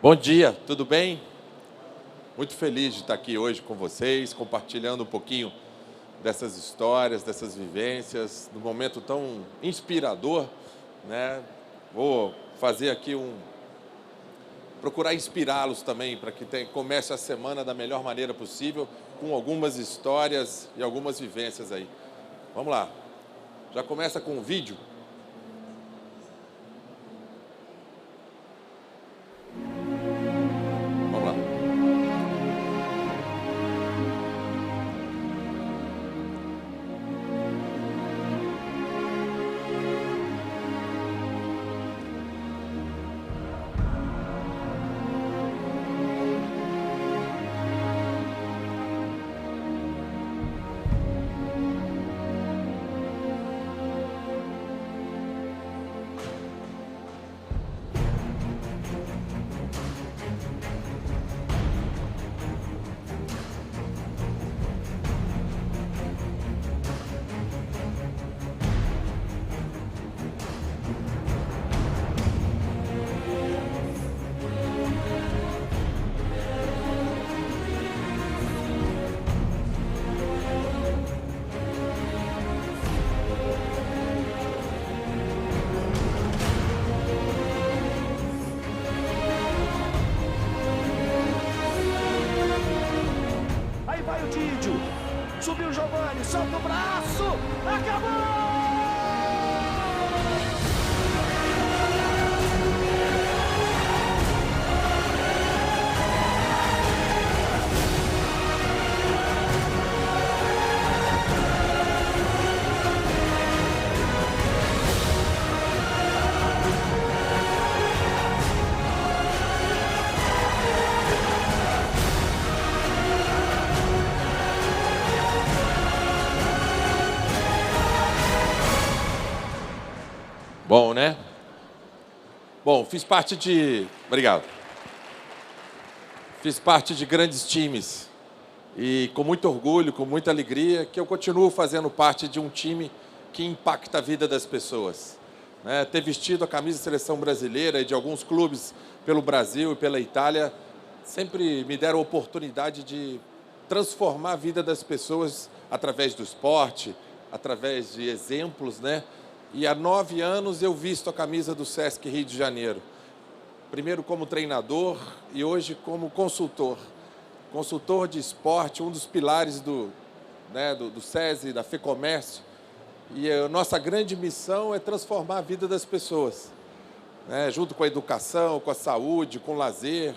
Bom dia, tudo bem? Muito feliz de estar aqui hoje com vocês, compartilhando um pouquinho dessas histórias, dessas vivências, num momento tão inspirador, né? Vou fazer aqui procurar inspirá-los também para que comece a semana da melhor maneira possível, com algumas histórias e algumas vivências aí. Vamos lá, já começa com um vídeo. Vamos lá. Aí vai o Didio. Subiu o Giovani, solta o braço. Acabou! Bom, né? Bom, fiz parte de... Obrigado. Fiz parte de grandes times e com muito orgulho, com muita alegria, que eu continuo fazendo parte de um time que impacta a vida das pessoas. Né? Ter vestido a camisa da seleção brasileira e de alguns clubes pelo Brasil e pela Itália sempre me deram a oportunidade de transformar a vida das pessoas através do esporte, através de exemplos, né? E há 9 anos eu visto a camisa do Sesc Rio de Janeiro. Primeiro como treinador e hoje como consultor. Consultor de esporte, um dos pilares do SESI, da FEComércio. E a nossa grande missão é transformar a vida das pessoas, né? Junto com a educação, com a saúde, com o lazer,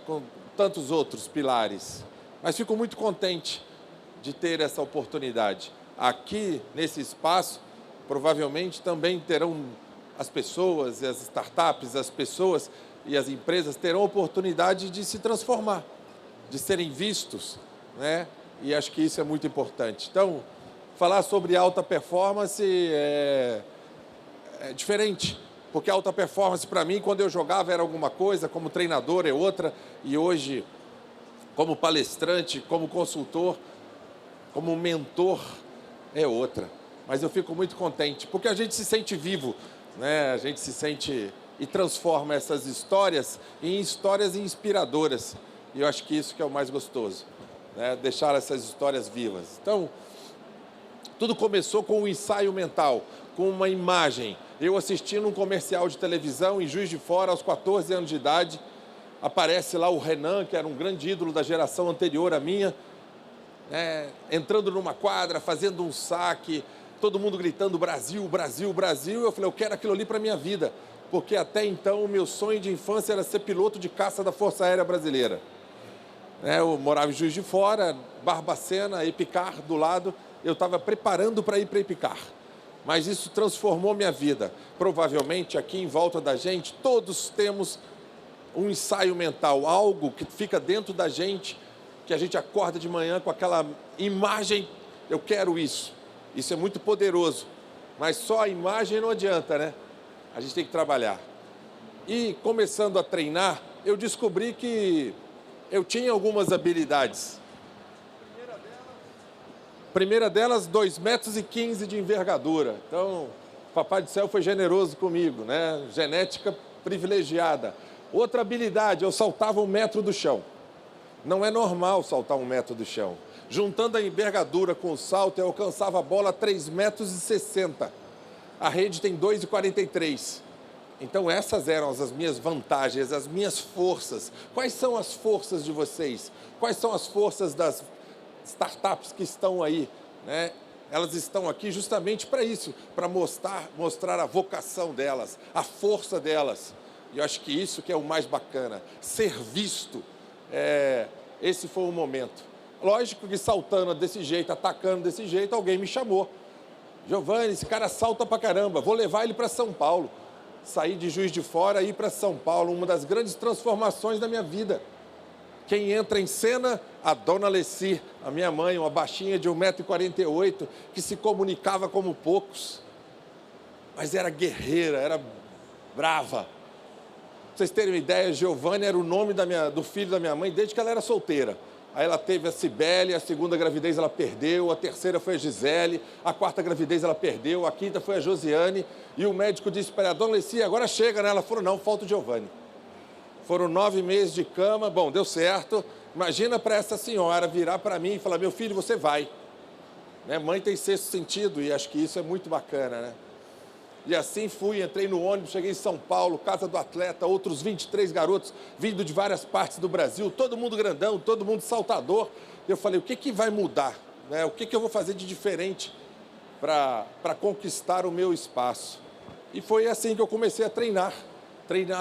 com tantos outros pilares. Mas fico muito contente de ter essa oportunidade. Aqui, nesse espaço, provavelmente também terão as pessoas, as startups, as pessoas e as empresas terão a oportunidade de se transformar, de serem vistos, né? E acho que isso é muito importante. Então, falar sobre alta performance é diferente, porque alta performance para mim, quando eu jogava era alguma coisa, como treinador é outra, e hoje, como palestrante, como consultor, como mentor, é outra. Mas eu fico muito contente, porque a gente se sente vivo, né? A gente se sente e transforma essas histórias em histórias inspiradoras. E eu acho que isso que é o mais gostoso, né? Deixar essas histórias vivas. Então, tudo começou com um ensaio mental, com uma imagem. Eu assistindo um comercial de televisão em Juiz de Fora, aos 14 anos de idade, aparece lá o Renan, que era um grande ídolo da geração anterior à minha, entrando numa quadra, fazendo um saque, todo mundo gritando Brasil, Brasil, Brasil. Eu falei, eu quero aquilo ali para a minha vida, porque até então o meu sonho de infância era ser piloto de caça da Força Aérea Brasileira. Eu morava em Juiz de Fora, Barbacena, Epicar do lado, eu estava preparando para ir para Epicar. Mas isso transformou minha vida. Provavelmente aqui em volta da gente, todos temos um ensaio mental, algo que fica dentro da gente, que a gente acorda de manhã com aquela imagem, eu quero isso. Isso é muito poderoso, mas só a imagem não adianta, né? A gente tem que trabalhar. E começando a treinar, eu descobri que eu tinha algumas habilidades. Primeira delas, 2,15 metros de envergadura. Então, Papai do Céu foi generoso comigo, né? Genética privilegiada. Outra habilidade, eu saltava 1 metro do chão. Não é normal saltar 1 metro do chão. Juntando a envergadura com o salto, eu alcançava a bola a 3,60 metros. A rede tem 2,43. Então essas eram as minhas vantagens, as minhas forças. Quais são as forças de vocês? Quais são as forças das startups que estão aí, né? Elas estão aqui justamente para isso, para mostrar a vocação delas, a força delas. E eu acho que isso que é o mais bacana, ser visto. Esse foi o momento. Lógico que saltando desse jeito, atacando desse jeito, alguém me chamou. Giovani, esse cara salta pra caramba, vou levar ele para São Paulo. Saí de Juiz de Fora e ir para São Paulo, uma das grandes transformações da minha vida. Quem entra em cena? A dona Leci, a minha mãe, uma baixinha de 1,48 m, que se comunicava como poucos. Mas era guerreira, era brava. Pra vocês terem uma ideia, Giovani era o nome do filho da minha mãe desde que ela era solteira. Aí ela teve a Cibele, a segunda gravidez ela perdeu, a terceira foi a Gisele, a quarta gravidez ela perdeu, a quinta foi a Josiane. E o médico disse para ela, dona Leci, agora chega, né? Ela falou, não, falta o Giovani. Foram 9 meses de cama, bom, deu certo. Imagina para essa senhora virar para mim e falar, meu filho, você vai. Né? Mãe tem sexto sentido e acho que isso é muito bacana, né? E assim fui, entrei no ônibus, cheguei em São Paulo, casa do atleta, outros 23 garotos vindo de várias partes do Brasil, todo mundo grandão, todo mundo saltador. Eu falei, o que vai mudar? Né? O que eu vou fazer de diferente para conquistar o meu espaço? E foi assim que eu comecei a treinar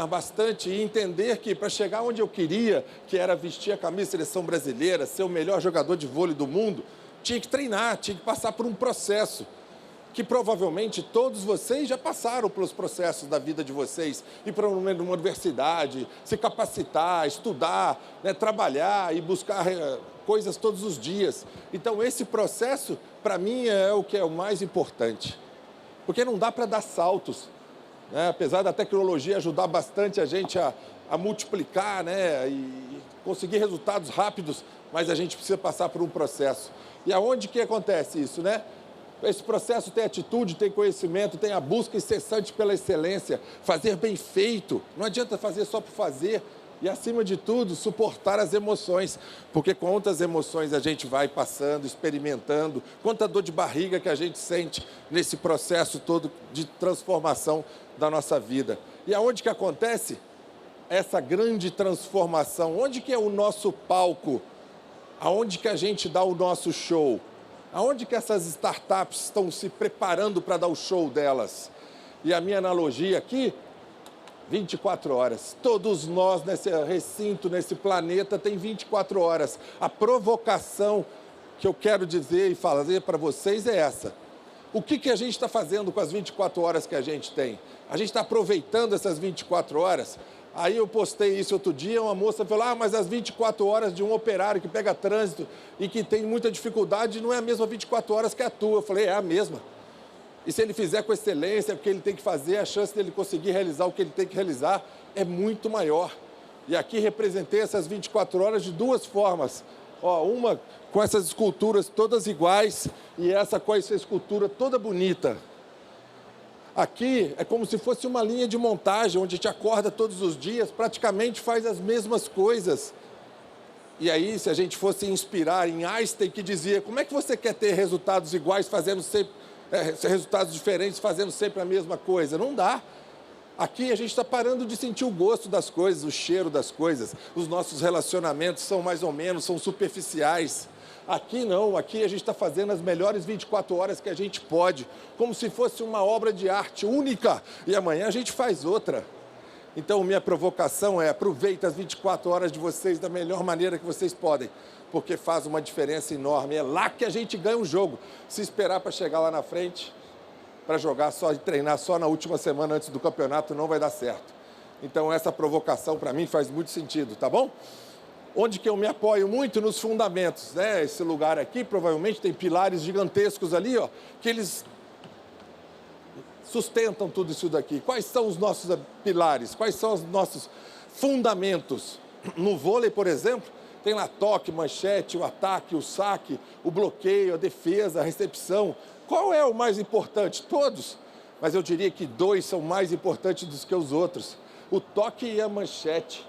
bastante e entender que para chegar onde eu queria, que era vestir a camisa da seleção brasileira, ser o melhor jogador de vôlei do mundo, tinha que treinar, tinha que passar por um processo que provavelmente todos vocês já passaram pelos processos da vida de vocês, ir para uma universidade, se capacitar, estudar, né, trabalhar e buscar coisas todos os dias. Então esse processo, para mim, é o que é o mais importante, porque não dá para dar saltos. Né? Apesar da tecnologia ajudar bastante a gente a multiplicar, né? E conseguir resultados rápidos, mas a gente precisa passar por um processo. E aonde que acontece isso, né? Esse processo tem atitude, tem conhecimento, tem a busca incessante pela excelência, fazer bem feito. Não adianta fazer só por fazer. E, acima de tudo, suportar as emoções, porque quantas emoções a gente vai passando, experimentando, quanta dor de barriga que a gente sente nesse processo todo de transformação da nossa vida. E aonde que acontece essa grande transformação? Onde que é o nosso palco? Aonde que a gente dá o nosso show? Aonde que essas startups estão se preparando para dar o show delas? E a minha analogia aqui, 24 horas. Todos nós nesse recinto, nesse planeta, tem 24 horas. A provocação que eu quero dizer e fazer para vocês é essa. O que a gente está fazendo com as 24 horas que a gente tem? A gente está aproveitando essas 24 horas? Aí eu postei isso outro dia, uma moça falou, mas as 24 horas de um operário que pega trânsito e que tem muita dificuldade não é a mesma 24 horas que a tua. Eu falei, é a mesma. E se ele fizer com excelência, o que ele tem que fazer, a chance dele conseguir realizar o que ele tem que realizar é muito maior. E aqui representei essas 24 horas de duas formas. Uma com essas esculturas todas iguais e essa com essa escultura toda bonita. Aqui é como se fosse uma linha de montagem, onde a gente acorda todos os dias, praticamente faz as mesmas coisas. E aí, se a gente fosse inspirar em Einstein, que dizia, como é que você quer ter resultados iguais, fazendo sempre, resultados diferentes, fazendo sempre a mesma coisa? Não dá. Aqui a gente está parando de sentir o gosto das coisas, o cheiro das coisas. Os nossos relacionamentos são mais ou menos, são superficiais. Aqui não, aqui a gente está fazendo as melhores 24 horas que a gente pode, como se fosse uma obra de arte única, e amanhã a gente faz outra. Então, minha provocação é, aproveita as 24 horas de vocês da melhor maneira que vocês podem, porque faz uma diferença enorme. É lá que a gente ganha um jogo. Se esperar para chegar lá na frente, para jogar só e treinar só na última semana antes do campeonato, não vai dar certo. Então, essa provocação para mim faz muito sentido, tá bom? Onde que eu me apoio muito? Nos fundamentos, né? Esse lugar aqui provavelmente tem pilares gigantescos ali, ó, que eles sustentam tudo isso daqui. Quais são os nossos pilares? Quais são os nossos fundamentos? No vôlei, por exemplo, tem lá toque, manchete, o ataque, o saque, o bloqueio, a defesa, a recepção. Qual é o mais importante? Todos. Mas eu diria que 2 são mais importantes do que os outros. o toque e a manchete.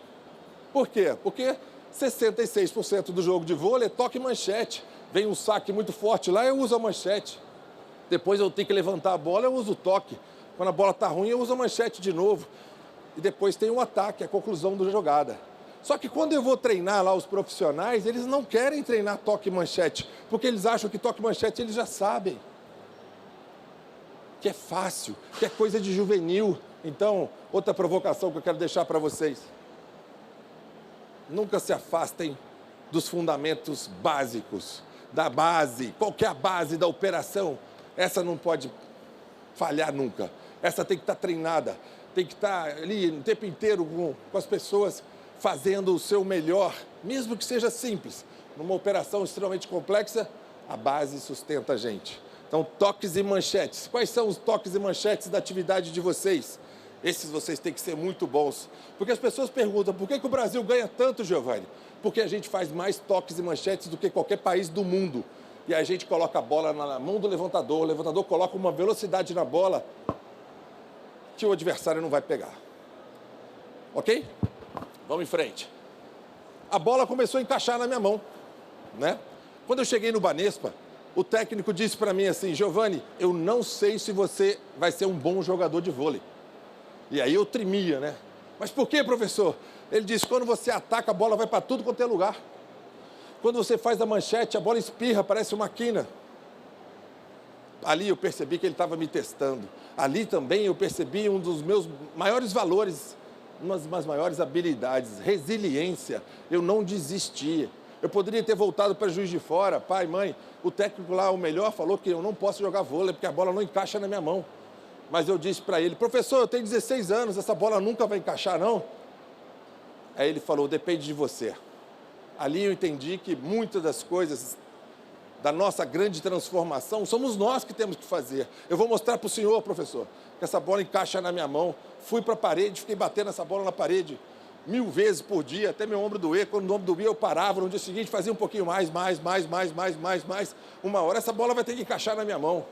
Por quê? Porque 66% do jogo de vôlei é toque e manchete. Vem um saque muito forte lá, eu uso a manchete. Depois eu tenho que levantar a bola, eu uso o toque. Quando a bola está ruim, eu uso a manchete de novo. E depois tem um ataque, a conclusão da jogada. Só que quando eu vou treinar lá os profissionais, eles não querem treinar toque e manchete, porque eles acham que toque e manchete eles já sabem. Que é fácil, que é coisa de juvenil. Então, outra provocação que eu quero deixar para vocês. Nunca se afastem dos fundamentos básicos, da base. Qual que é a base da operação? Essa não pode falhar nunca. Essa tem que estar treinada, tem que estar ali o tempo inteiro com as pessoas fazendo o seu melhor, mesmo que seja simples. Numa operação extremamente complexa, a base sustenta a gente. Então, toques e manchetes. Quais são os toques e manchetes da atividade de vocês? Esses vocês têm que ser muito bons. Porque as pessoas perguntam, por que o Brasil ganha tanto, Giovanni? Porque a gente faz mais toques e manchetes do que qualquer país do mundo. E a gente coloca a bola na mão do levantador, o levantador coloca uma velocidade na bola que o adversário não vai pegar. Ok? Vamos em frente. A bola começou a encaixar na minha mão, né? Quando eu cheguei no Banespa, o técnico disse para mim assim, Giovanni, eu não sei se você vai ser um bom jogador de vôlei. E aí eu tremia, né? Mas por quê, professor? Ele disse, quando você ataca, a bola vai para tudo quanto é lugar. Quando você faz a manchete, a bola espirra, parece uma quina. Ali eu percebi que ele estava me testando. Ali também eu percebi um dos meus maiores valores, uma das maiores habilidades, resiliência. Eu não desisti. Eu poderia ter voltado para Juiz de Fora, pai, mãe. O técnico lá, o melhor, falou que eu não posso jogar vôlei porque a bola não encaixa na minha mão. Mas eu disse para ele, professor, eu tenho 16 anos, essa bola nunca vai encaixar, não? Aí ele falou, depende de você. Ali eu entendi que muitas das coisas da nossa grande transformação somos nós que temos que fazer. Eu vou mostrar para o senhor, professor, que essa bola encaixa na minha mão. Fui para a parede, fiquei batendo essa bola na parede 1000 vezes por dia, até meu ombro doer. Quando o ombro doía, eu parava. No dia seguinte, fazia um pouquinho mais. Uma hora, essa bola vai ter que encaixar na minha mão.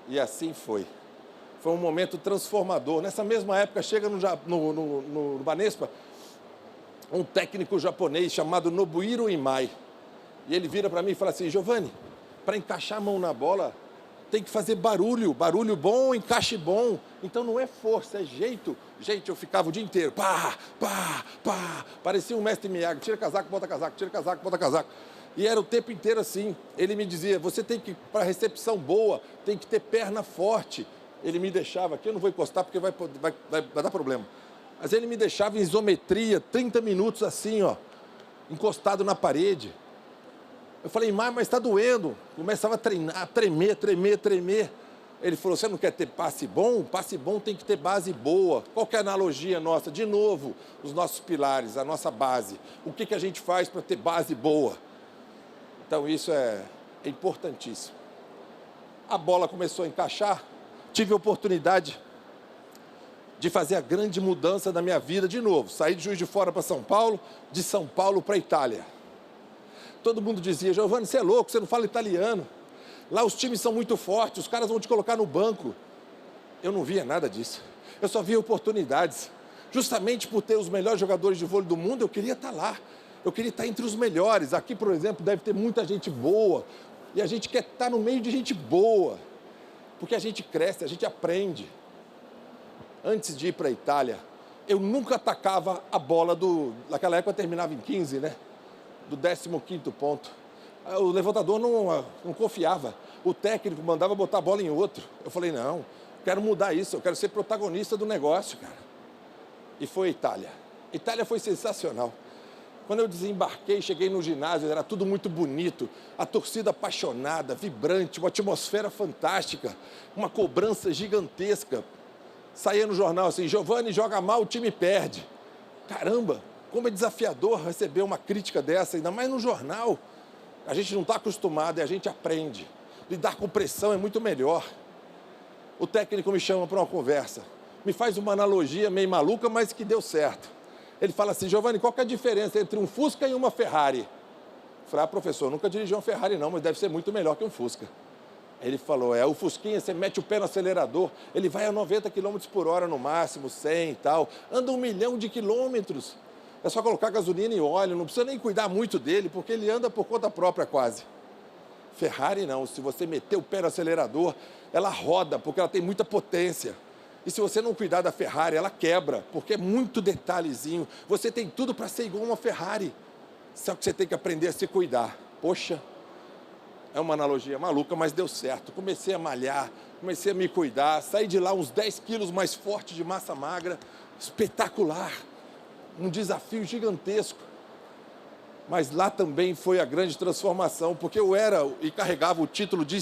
E assim foi. Foi um momento transformador. Nessa mesma época, chega no Banespa, um técnico japonês chamado Nobuhiro Imai. E ele vira para mim e fala assim, Giovanni, para encaixar a mão na bola, tem que fazer barulho bom, encaixe bom. Então não é força, é jeito. Gente, eu ficava o dia inteiro, pá, parecia um mestre Miyagi, tira casaco, bota casaco, tira casaco, bota casaco. E era o tempo inteiro assim. Ele me dizia, você tem que, para recepção boa, tem que ter perna forte. Ele me deixava, aqui eu não vou encostar porque vai dar problema. Mas ele me deixava em isometria, 30 minutos assim, ó, encostado na parede. Eu falei, mas está doendo. Começava a treinar, tremer. Ele falou, você não quer ter passe bom? Passe bom tem que ter base boa. Qual que é a analogia nossa? De novo, os nossos pilares, a nossa base. O que a gente faz para ter base boa? Então isso é importantíssimo. A bola começou a encaixar. Tive a oportunidade de fazer a grande mudança da minha vida de novo. Saí de Juiz de Fora para São Paulo, de São Paulo para Itália. Todo mundo dizia, Giovanni, você é louco, você não fala italiano. Lá os times são muito fortes, os caras vão te colocar no banco. Eu não via nada disso. Eu só via oportunidades. Justamente por ter os melhores jogadores de vôlei do mundo, eu queria estar lá. Eu queria estar entre os melhores. Aqui, por exemplo, deve ter muita gente boa. E a gente quer estar no meio de gente boa. Porque a gente cresce, a gente aprende. Antes de ir para a Itália, eu nunca atacava a bola naquela época eu terminava em 15, né? Do 15º ponto. O levantador não confiava. O técnico mandava botar a bola em outro. Eu falei, não, quero mudar isso, eu quero ser protagonista do negócio, cara. E foi a Itália. A Itália foi sensacional. Quando eu desembarquei, cheguei no ginásio, era tudo muito bonito, a torcida apaixonada, vibrante, uma atmosfera fantástica, uma cobrança gigantesca. Saía no jornal assim, Giovanni joga mal, o time perde. Caramba, como é desafiador receber uma crítica dessa, ainda mais no jornal. A gente não está acostumado e a gente aprende. Lidar com pressão é muito melhor. O técnico me chama para uma conversa, me faz uma analogia meio maluca, mas que deu certo. Ele fala assim, Giovanni, qual que é a diferença entre um Fusca e uma Ferrari? Eu falei, professor, nunca dirigi uma Ferrari não, mas deve ser muito melhor que um Fusca. Ele falou, o Fusquinha, você mete o pé no acelerador, ele vai a 90 km por hora no máximo, 100 e tal, anda 1 milhão de quilômetros. É só colocar gasolina e óleo, não precisa nem cuidar muito dele, porque ele anda por conta própria quase. Ferrari não, se você meter o pé no acelerador, ela roda, porque ela tem muita potência. E se você não cuidar da Ferrari, ela quebra, porque é muito detalhezinho. Você tem tudo para ser igual uma Ferrari, só que você tem que aprender a se cuidar. Poxa, é uma analogia maluca, mas deu certo. Comecei a malhar, comecei a me cuidar, saí de lá uns 10 quilos mais forte de massa magra, espetacular. Um desafio gigantesco. Mas lá também foi a grande transformação, porque eu era e carregava o título de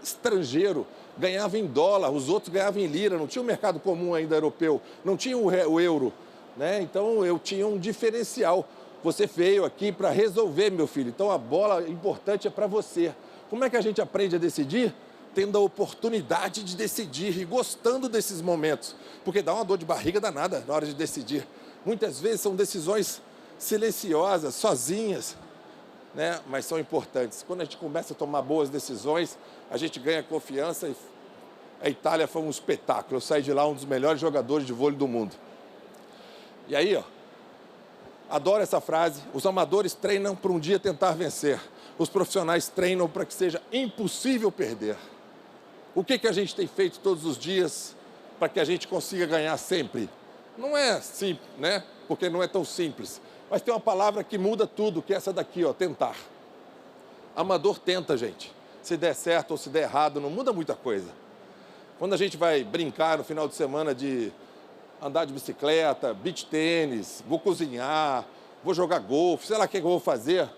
estrangeiro, ganhava em dólar, os outros ganhavam em lira, não tinha um mercado comum ainda europeu, não tinha o euro, né? Então eu tinha um diferencial. Você veio aqui para resolver, meu filho, então a bola importante é para você. Como é que a gente aprende a decidir? Tendo a oportunidade de decidir e gostando desses momentos, porque dá uma dor de barriga danada na hora de decidir. Muitas vezes são decisões silenciosas, sozinhas, né? Mas são importantes. Quando a gente começa a tomar boas decisões, a gente ganha confiança e a Itália foi um espetáculo. Eu saí de lá um dos melhores jogadores de vôlei do mundo. E aí, adoro essa frase, os amadores treinam para um dia tentar vencer. Os profissionais treinam para que seja impossível perder. O que a gente tem feito todos os dias para que a gente consiga ganhar sempre? Não é simples, né? Porque não é tão simples. Mas tem uma palavra que muda tudo, que é essa daqui, tentar. Amador tenta, gente. Se der certo ou se der errado, não muda muita coisa. Quando a gente vai brincar no final de semana de andar de bicicleta, beach tênis, vou cozinhar, vou jogar golfe, sei lá o que eu vou fazer,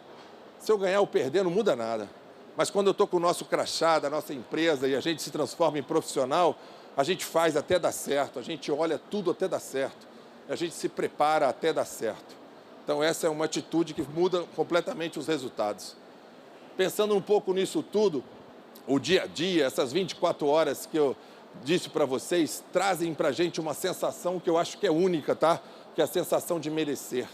se eu ganhar ou perder, não muda nada. Mas quando eu estou com o nosso crachá da nossa empresa e a gente se transforma em profissional, a gente faz até dar certo, a gente olha tudo até dar certo, a gente se prepara até dar certo. Então essa é uma atitude que muda completamente os resultados. Pensando um pouco nisso tudo, o dia a dia, essas 24 horas que eu disse para vocês, trazem para a gente uma sensação que eu acho que é única, tá? Que é a sensação de merecer.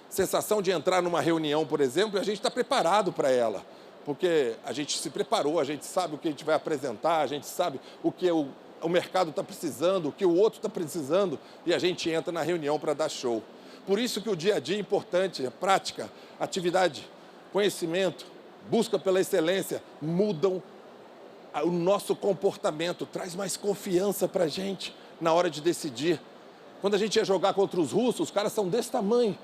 Sensação de entrar numa reunião, por exemplo, e a gente está preparado para ela. Porque a gente se preparou, a gente sabe o que a gente vai apresentar, a gente sabe o que o mercado está precisando, o que o outro está precisando, e a gente entra na reunião para dar show. Por isso que o dia a dia é importante, a prática, atividade, conhecimento, busca pela excelência, mudam o nosso comportamento, traz mais confiança para a gente na hora de decidir. Quando a gente ia jogar contra os russos, os caras são desse tamanho.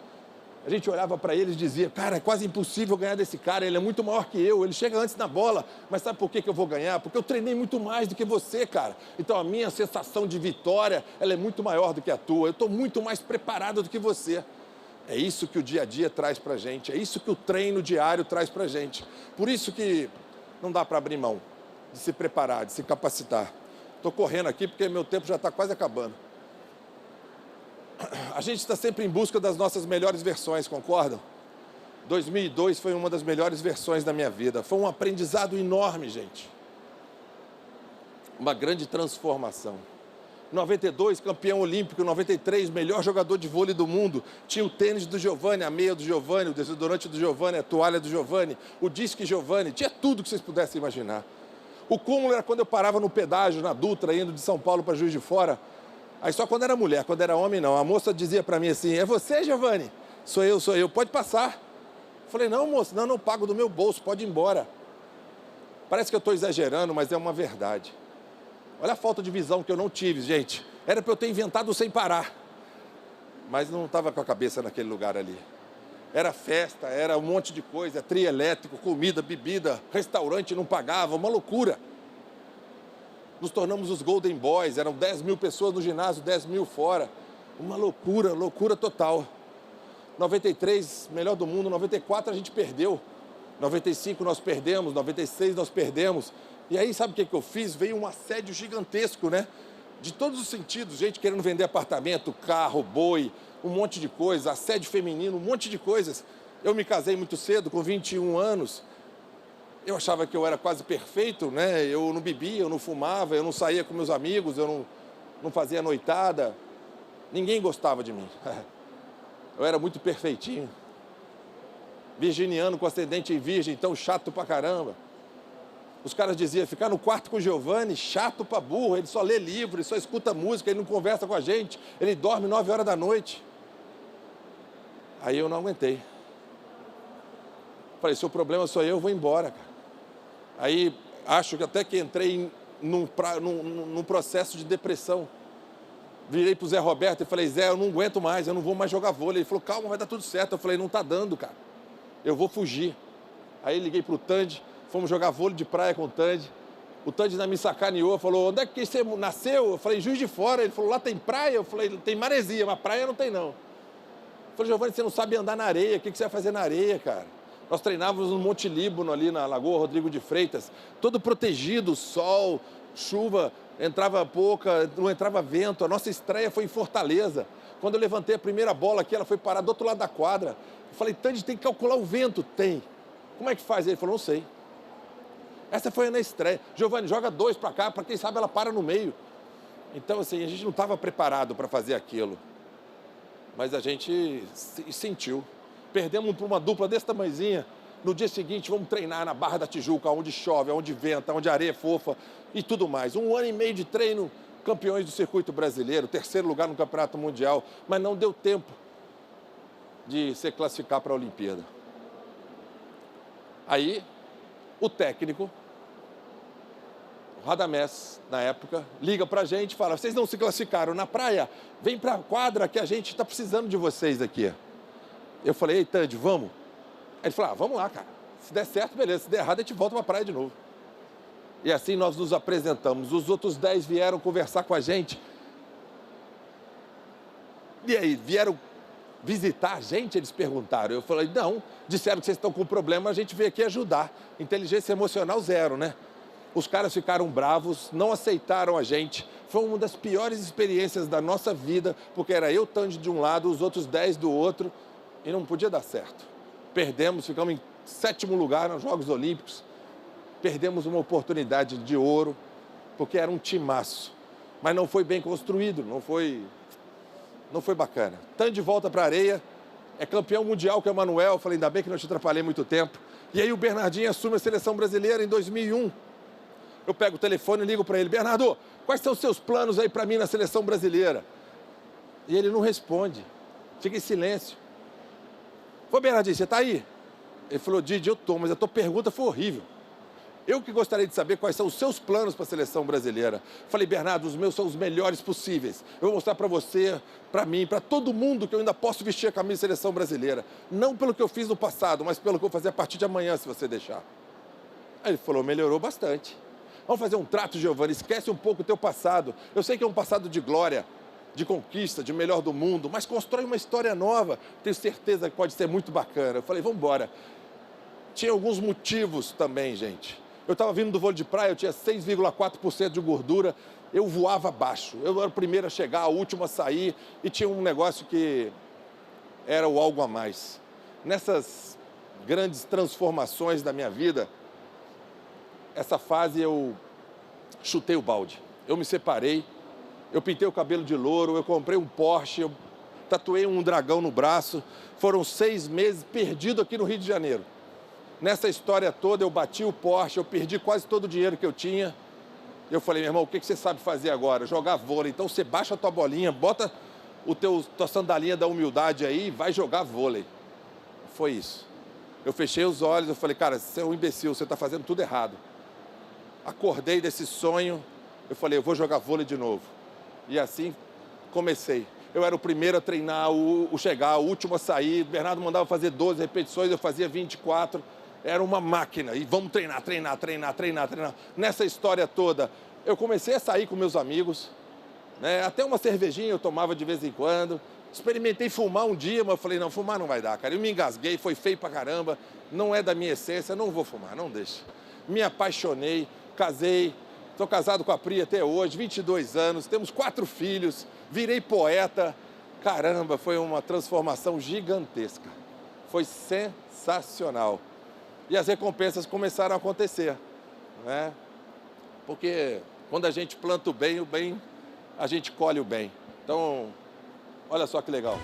A gente olhava para eles e dizia, cara, é quase impossível ganhar desse cara, ele é muito maior que eu, ele chega antes na bola, mas sabe por que eu vou ganhar? Porque eu treinei muito mais do que você, cara. Então a minha sensação de vitória, ela é muito maior do que a tua, eu estou muito mais preparado do que você. É isso que o dia a dia traz para a gente, é isso que o treino diário traz para a gente. Por isso que não dá para abrir mão de se preparar, de se capacitar. Estou correndo aqui porque meu tempo já está quase acabando. A gente está sempre em busca das nossas melhores versões, concordam? 2002 foi uma das melhores versões da minha vida. Foi um aprendizado enorme, gente. Uma grande transformação. 92, campeão olímpico. 93, melhor jogador de vôlei do mundo. Tinha o tênis do Giovanni, a meia do Giovanni, o desodorante do Giovanni, a toalha do Giovanni, o disque Giovanni. Tinha tudo que vocês pudessem imaginar. O cúmulo era quando eu parava no pedágio, na Dutra, indo de São Paulo para Juiz de Fora. Aí só quando era mulher, quando era homem não. A moça dizia para mim assim, é você, Giovanni? Sou eu, pode passar. Falei, não, moça, não pago do meu bolso, pode ir embora. Parece que eu estou exagerando, mas é uma verdade. Olha a falta de visão que eu não tive, gente. Era para eu ter inventado sem parar. Mas não estava com a cabeça naquele lugar ali. Era festa, era um monte de coisa, trio elétrico, comida, bebida, restaurante não pagava, uma loucura. Nos tornamos os Golden Boys, eram 10 mil pessoas no ginásio, 10 mil fora. Uma loucura, loucura total. 93, melhor do mundo, 94 a gente perdeu. 95 nós perdemos, 96 nós perdemos. E aí, sabe o que eu fiz? Veio um assédio gigantesco, né? De todos os sentidos, gente querendo vender apartamento, carro, boi, um monte de coisa, assédio feminino, um monte de coisas. Eu me casei muito cedo, com 21 anos. Eu achava que eu era quase perfeito, né? Eu não bebia, eu não fumava, eu não saía com meus amigos, eu não fazia noitada. Ninguém gostava de mim. Eu era muito perfeitinho. Virginiano com ascendente em virgem, então chato pra caramba. Os caras diziam, ficar no quarto com o Giovani, chato pra burro, ele só lê livro, ele só escuta música, ele não conversa com a gente, ele dorme 9 horas da noite. Aí eu não aguentei. Falei, se o problema sou eu vou embora, cara. Aí acho que até que entrei num processo de depressão. Virei pro Zé Roberto e falei, Zé, eu não aguento mais, eu não vou mais jogar vôlei. Ele falou, calma, vai dar tudo certo. Eu falei, não tá dando, cara. Eu vou fugir. Aí liguei pro Tandy, fomos jogar vôlei de praia com o Tandy. O Tandy ainda me sacaneou, falou, onde é que você nasceu? Eu falei, Juiz de Fora. Ele falou, lá tem praia? Eu falei, tem maresia, mas praia não tem não. Eu falei, Giovani, você não sabe andar na areia, o que você vai fazer na areia, cara? Nós treinávamos no Monte Líbano, ali na Lagoa Rodrigo de Freitas, todo protegido, sol, chuva, entrava pouca, não entrava vento. A nossa estreia foi em Fortaleza. Quando eu levantei a primeira bola aqui, ela foi parar do outro lado da quadra. Eu falei, Tandy, tem que calcular o vento. Tem. Como é que faz? Ele falou, não sei. Essa foi na estreia. Giovani, joga 2 para cá, para quem sabe ela para no meio. Então, assim, a gente não estava preparado para fazer aquilo. Mas a gente sentiu. Perdemos para uma dupla desse tamanhozinha. No dia seguinte, vamos treinar na Barra da Tijuca, onde chove, onde venta, onde a areia é fofa e tudo mais. 1 ano e meio de treino, campeões do circuito brasileiro, 3º lugar no Campeonato Mundial, mas não deu tempo de se classificar para a Olimpíada. Aí, o técnico, o Radamés, na época, liga pra gente e fala, vocês não se classificaram na praia? Vem pra quadra que a gente tá precisando de vocês aqui. Eu falei, ei, Tandy, vamos? Aí ele falou, vamos lá, cara. Se der certo, beleza. Se der errado, a gente volta pra praia de novo. E assim nós nos apresentamos. Os outros 10 vieram conversar com a gente. E aí, vieram visitar a gente? Eles perguntaram. Eu falei, não. Disseram que vocês estão com problema, a gente veio aqui ajudar. Inteligência emocional 0, né? Os caras ficaram bravos, não aceitaram a gente. Foi uma das piores experiências da nossa vida, porque era eu, Tandy, de um lado, os outros 10 do outro, e não podia dar certo. Perdemos, ficamos em 7º lugar nos Jogos Olímpicos. Perdemos uma oportunidade de ouro, porque era um timaço. Mas não foi bem construído, não foi bacana. Tandy volta para a areia, é campeão mundial com o Emanuel. Falei, ainda bem que não te atrapalhei muito tempo. E aí o Bernardinho assume a seleção brasileira em 2001. Eu pego o telefone e ligo para ele, Bernardo, quais são os seus planos aí para mim na seleção brasileira? E ele não responde, fica em silêncio. Ô, Bernardinho, você tá aí? Ele falou, Didi, eu tô, mas a tua pergunta foi horrível. Eu que gostaria de saber quais são os seus planos para a seleção brasileira. Falei, Bernardo, os meus são os melhores possíveis. Eu vou mostrar para você, para mim, para todo mundo que eu ainda posso vestir a camisa da seleção brasileira. Não pelo que eu fiz no passado, mas pelo que eu vou fazer a partir de amanhã, se você deixar. Aí ele falou, melhorou bastante. Vamos fazer um trato, Giovani, esquece um pouco o teu passado. Eu sei que é um passado de glória, de conquista, de melhor do mundo, mas constrói uma história nova. Tenho certeza que pode ser muito bacana. Eu falei, vamos embora. Tinha alguns motivos também, gente. Eu estava vindo do vôlei de praia, eu tinha 6,4% de gordura, eu voava baixo. Eu era o primeiro a chegar, o último a sair, e tinha um negócio que era o algo a mais. Nessas grandes transformações da minha vida, essa fase eu chutei o balde. Eu me separei, eu pintei o cabelo de louro, eu comprei um Porsche, eu tatuei um dragão no braço. Foram 6 meses perdido aqui no Rio de Janeiro. Nessa história toda, eu bati o Porsche, eu perdi quase todo o dinheiro que eu tinha. Eu falei, meu irmão, o que você sabe fazer agora? Jogar vôlei. Então você baixa a tua bolinha, bota tua sandalinha da humildade aí e vai jogar vôlei. Foi isso. Eu fechei os olhos, eu falei, cara, você é um imbecil, você está fazendo tudo errado. Acordei desse sonho, eu falei, eu vou jogar vôlei de novo. E assim comecei. Eu era o primeiro a treinar, o chegar, o último a sair. O Bernardo mandava fazer 12 repetições, eu fazia 24. Era uma máquina. E vamos treinar. Nessa história toda, eu comecei a sair com meus amigos, né? Até uma cervejinha eu tomava de vez em quando. Experimentei fumar um dia, mas eu falei, não, fumar não vai dar, cara. Eu me engasguei, foi feio pra caramba. Não é da minha essência, não vou fumar, não deixa. Me apaixonei, casei. Estou casado com a Pri até hoje, 22 anos, temos 4 filhos, virei poeta. Caramba, foi uma transformação gigantesca. Foi sensacional. E as recompensas começaram a acontecer, né? Porque quando a gente planta o bem, a gente colhe o bem. Então, olha só que legal.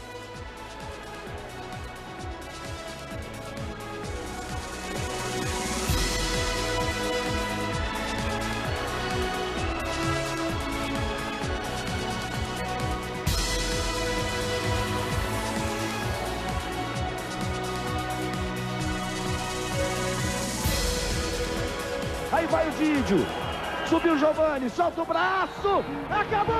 Aí vai o Didio. Subiu o Giovani, solta o braço. Acabou!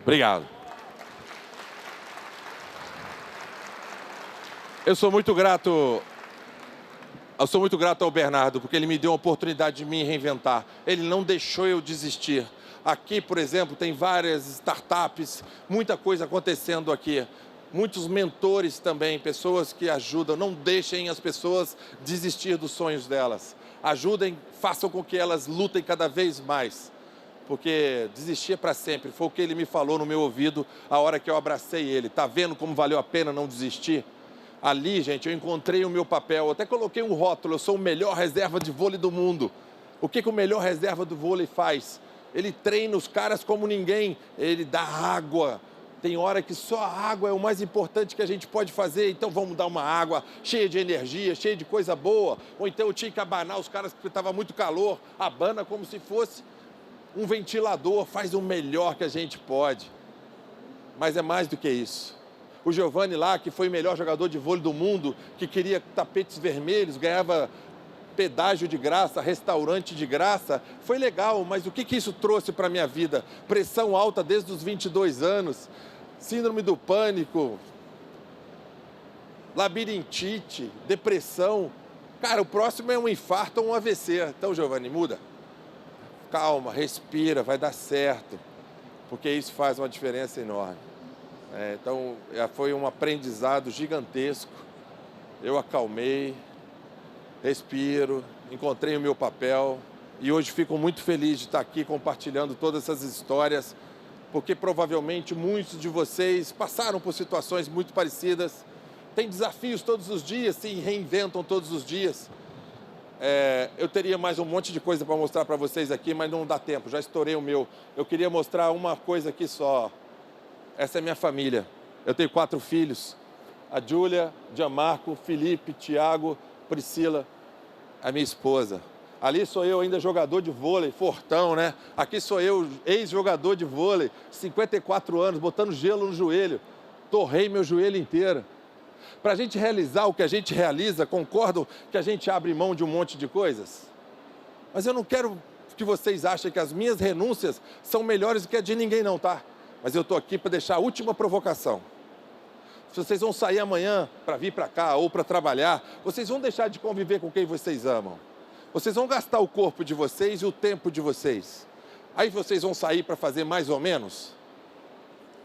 Obrigado. Eu sou muito grato ao Bernardo, porque ele me deu a oportunidade de me reinventar. Ele não deixou eu desistir. Aqui, por exemplo, tem várias startups, muita coisa acontecendo aqui. Muitos mentores também, pessoas que ajudam. Não deixem as pessoas desistir dos sonhos delas. Ajudem, façam com que elas lutem cada vez mais. Porque desistir é para sempre. Foi o que ele me falou no meu ouvido a hora que eu abracei ele. Tá vendo como valeu a pena não desistir? Ali, gente, eu encontrei o meu papel. Eu até coloquei um rótulo, eu sou o melhor reserva de vôlei do mundo. O que o melhor reserva do vôlei faz? Ele treina os caras como ninguém. Ele dá água. Tem hora que só a água é o mais importante que a gente pode fazer. Então vamos dar uma água cheia de energia, cheia de coisa boa. Ou então eu tinha que abanar os caras porque estava muito calor. Abana como se fosse um ventilador, faz o melhor que a gente pode. Mas é mais do que isso. O Giovani lá, que foi o melhor jogador de vôlei do mundo, que queria tapetes vermelhos, ganhava pedágio de graça, restaurante de graça, foi legal, mas o que isso trouxe para a minha vida? Pressão alta desde os 22 anos, síndrome do pânico, labirintite, depressão. Cara, o próximo é um infarto ou um AVC. Então, Giovani, muda. Calma, respira, vai dar certo, porque isso faz uma diferença enorme. Então, foi um aprendizado gigantesco. Eu acalmei, respiro, encontrei o meu papel e hoje fico muito feliz de estar aqui compartilhando todas essas histórias, porque provavelmente muitos de vocês passaram por situações muito parecidas, têm desafios todos os dias, se reinventam todos os dias. Eu teria mais um monte de coisa para mostrar para vocês aqui, mas não dá tempo, já estourei o meu. Eu queria mostrar uma coisa aqui só. Essa é minha família. Eu tenho 4 filhos. A Júlia, Gianmarco, Felipe, Tiago, Priscila, a minha esposa. Ali sou eu ainda jogador de vôlei, fortão, né? Aqui sou eu, ex-jogador de vôlei, 54 anos, botando gelo no joelho. Torrei meu joelho inteiro. Para a gente realizar o que a gente realiza, concordo que a gente abre mão de um monte de coisas? Mas eu não quero que vocês achem que as minhas renúncias são melhores do que a de ninguém não, tá? Mas eu estou aqui para deixar a última provocação. Se vocês vão sair amanhã para vir para cá ou para trabalhar, vocês vão deixar de conviver com quem vocês amam. Vocês vão gastar o corpo de vocês e o tempo de vocês. Aí vocês vão sair para fazer mais ou menos?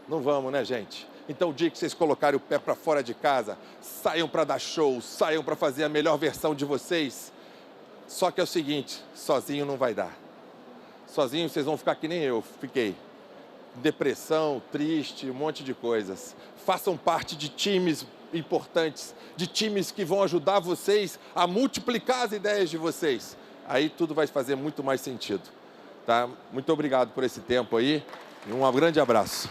Não vamos, né, gente? Então, o dia que vocês colocarem o pé para fora de casa, saiam para dar show, saiam para fazer a melhor versão de vocês. Só que é o seguinte, sozinho não vai dar. Sozinho vocês vão ficar que nem eu fiquei. Depressão, triste, um monte de coisas. Façam parte de times importantes, de times que vão ajudar vocês a multiplicar as ideias de vocês. Aí tudo vai fazer muito mais sentido. Tá? Muito obrigado por esse tempo aí e um grande abraço.